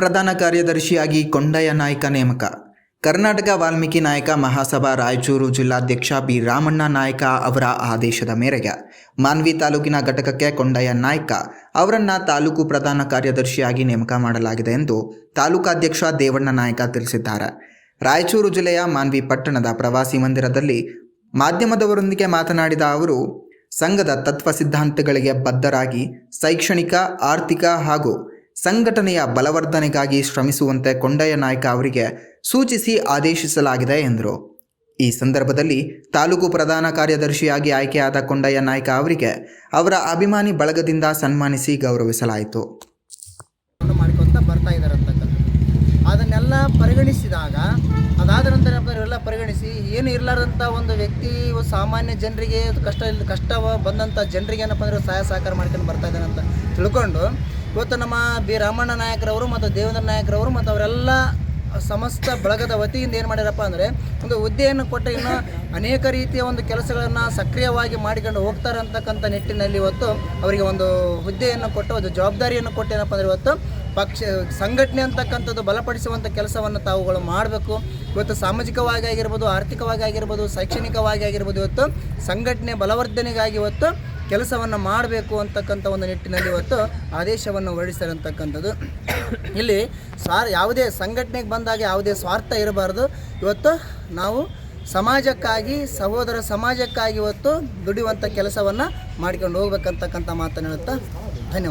ಪ್ರಧಾನ ಕಾರ್ಯದರ್ಶಿಯಾಗಿ ಕೊಂಡಯ್ಯ ನಾಯ್ಕ ನೇಮಕ. ಕರ್ನಾಟಕ ವಾಲ್ಮೀಕಿ ನಾಯಕ ಮಹಾಸಭಾ ರಾಯಚೂರು ಜಿಲ್ಲಾಧ್ಯಕ್ಷ ಬಿ ರಾಮಣ್ಣ ನಾಯ್ಕ ಅವರ ಆದೇಶದ ಮೇರೆಗೆ ಮಾನ್ವಿ ತಾಲೂಕಿನ ಘಟಕಕ್ಕೆ ಕೊಂಡಯ್ಯ ನಾಯ್ಕ ಅವರನ್ನು ತಾಲೂಕು ಪ್ರಧಾನ ಕಾರ್ಯದರ್ಶಿಯಾಗಿ ನೇಮಕ ಮಾಡಲಾಗಿದೆ ಎಂದು ತಾಲೂಕಾಧ್ಯಕ್ಷ ದೇವಣ್ಣ ನಾಯ್ಕ ತಿಳಿಸಿದ್ದಾರೆ. ರಾಯಚೂರು ಜಿಲ್ಲೆಯ ಮಾನ್ವಿ ಪಟ್ಟಣದ ಪ್ರವಾಸಿ ಮಂದಿರದಲ್ಲಿ ಮಾಧ್ಯಮದವರೊಂದಿಗೆ ಮಾತನಾಡಿದ ಅವರು, ಸಂಘದ ತತ್ವ ಸಿದ್ಧಾಂತಗಳಿಗೆ ಬದ್ಧರಾಗಿ ಶೈಕ್ಷಣಿಕ, ಆರ್ಥಿಕ ಹಾಗೂ ಸಂಘಟನೆಯ ಬಲವರ್ಧನೆಗಾಗಿ ಶ್ರಮಿಸುವಂತೆ ಕೊಂಡಯ್ಯ ನಾಯ್ಕ ಅವರಿಗೆ ಸೂಚಿಸಿ ಆದೇಶಿಸಲಾಗಿದೆ ಎಂದರು. ಈ ಸಂದರ್ಭದಲ್ಲಿ ತಾಲೂಕು ಪ್ರಧಾನ ಕಾರ್ಯದರ್ಶಿಯಾಗಿ ಆಯ್ಕೆಯಾದ ಕೊಂಡಯ್ಯ ನಾಯ್ಕ ಅವರಿಗೆ ಅವರ ಅಭಿಮಾನಿ ಬಳಗದಿಂದ ಸನ್ಮಾನಿಸಿ ಗೌರವಿಸಲಾಯಿತು. ಮಾಡಿಕೊಂತ ಬರ್ತಾ ಇದ್ದಾರೆ ಅಂತಕ್ಕಂಥದ್ದು ಅದನ್ನೆಲ್ಲ ಪರಿಗಣಿಸಿದಾಗ ಅದಾದ ನಂತರ ಇವರೆಲ್ಲ ಪರಿಗಣಿಸಿ ಏನು ಇರಲಾರ್ದಂಥ ಒಂದು ವ್ಯಕ್ತಿ ಸಾಮಾನ್ಯ ಜನರಿಗೆ ಕಷ್ಟ ಬಂದಂಥ ಜನರಿಗೆ ಏನಪ್ಪ ಅಂದರೆ ಸಹಾಯ ಸಹಕಾರ ಮಾಡ್ಕೊಂಡು ಬರ್ತಾ ಇದ್ದಾನೆ ಅಂತ ತಿಳ್ಕೊಂಡು ಇವತ್ತು ನಮ್ಮ ಬಿ ರಾಮಣ್ಣ ನಾಯಕರವರು ಮತ್ತು ದೇವೇಂದ್ರ ನಾಯಕರವರು ಮತ್ತು ಅವರೆಲ್ಲ ಸಮಸ್ತ ಬಳಗದ ವತಿಯಿಂದ ಏನು ಮಾಡ್ಯಾರಪ್ಪ ಅಂದರೆ ಒಂದು ಹುದ್ದೆಯನ್ನು ಕೊಟ್ಟು ಇನ್ನೂ ಅನೇಕ ರೀತಿಯ ಒಂದು ಕೆಲಸಗಳನ್ನು ಸಕ್ರಿಯವಾಗಿ ಮಾಡಿಕೊಂಡು ಹೋಗ್ತಾರೆ ಅಂತಕ್ಕಂಥ ನಿಟ್ಟಿನಲ್ಲಿ ಇವತ್ತು ಅವರಿಗೆ ಒಂದು ಹುದ್ದೆಯನ್ನು ಕೊಟ್ಟು ಒಂದು ಜವಾಬ್ದಾರಿಯನ್ನು ಕೊಟ್ಟು ಏನಪ್ಪ ಅಂದರೆ ಇವತ್ತು ಸಂಘಟನೆ ಅಂತಕ್ಕಂಥದ್ದು ಬಲಪಡಿಸುವಂಥ ಕೆಲಸವನ್ನು ತಾವುಗಳು ಮಾಡಬೇಕು. ಇವತ್ತು ಸಾಮಾಜಿಕವಾಗಿ ಆಗಿರ್ಬೋದು, ಆರ್ಥಿಕವಾಗಿ ಆಗಿರ್ಬೋದು, ಶೈಕ್ಷಣಿಕವಾಗಿ ಆಗಿರ್ಬೋದು, ಇವತ್ತು ಸಂಘಟನೆ ಬಲವರ್ಧನೆಗಾಗಿ ಇವತ್ತು ಕೆಲಸವನ್ನು ಮಾಡಬೇಕು ಅಂತಕ್ಕಂಥ ಒಂದು ನಿಟ್ಟಿನಲ್ಲಿ ಇವತ್ತು ಆದೇಶವನ್ನು ಹೊರಡಿಸಿರ್ತಕ್ಕಂಥದ್ದು. ಇಲ್ಲಿ ಯಾವುದೇ ಸಂಘಟನೆಗೆ ಬಂದಾಗ ಯಾವುದೇ ಸ್ವಾರ್ಥ ಇರಬಾರ್ದು. ಇವತ್ತು ನಾವು ಸಮಾಜಕ್ಕಾಗಿ, ಸಹೋದರ ಸಮಾಜಕ್ಕಾಗಿ ಇವತ್ತು ದುಡಿಯುವಂಥ ಕೆಲಸವನ್ನು ಮಾಡ್ಕೊಂಡು ಹೋಗ್ಬೇಕಂತಕ್ಕಂಥ ಮಾತನ್ನು ಹೇಳುತ್ತಾ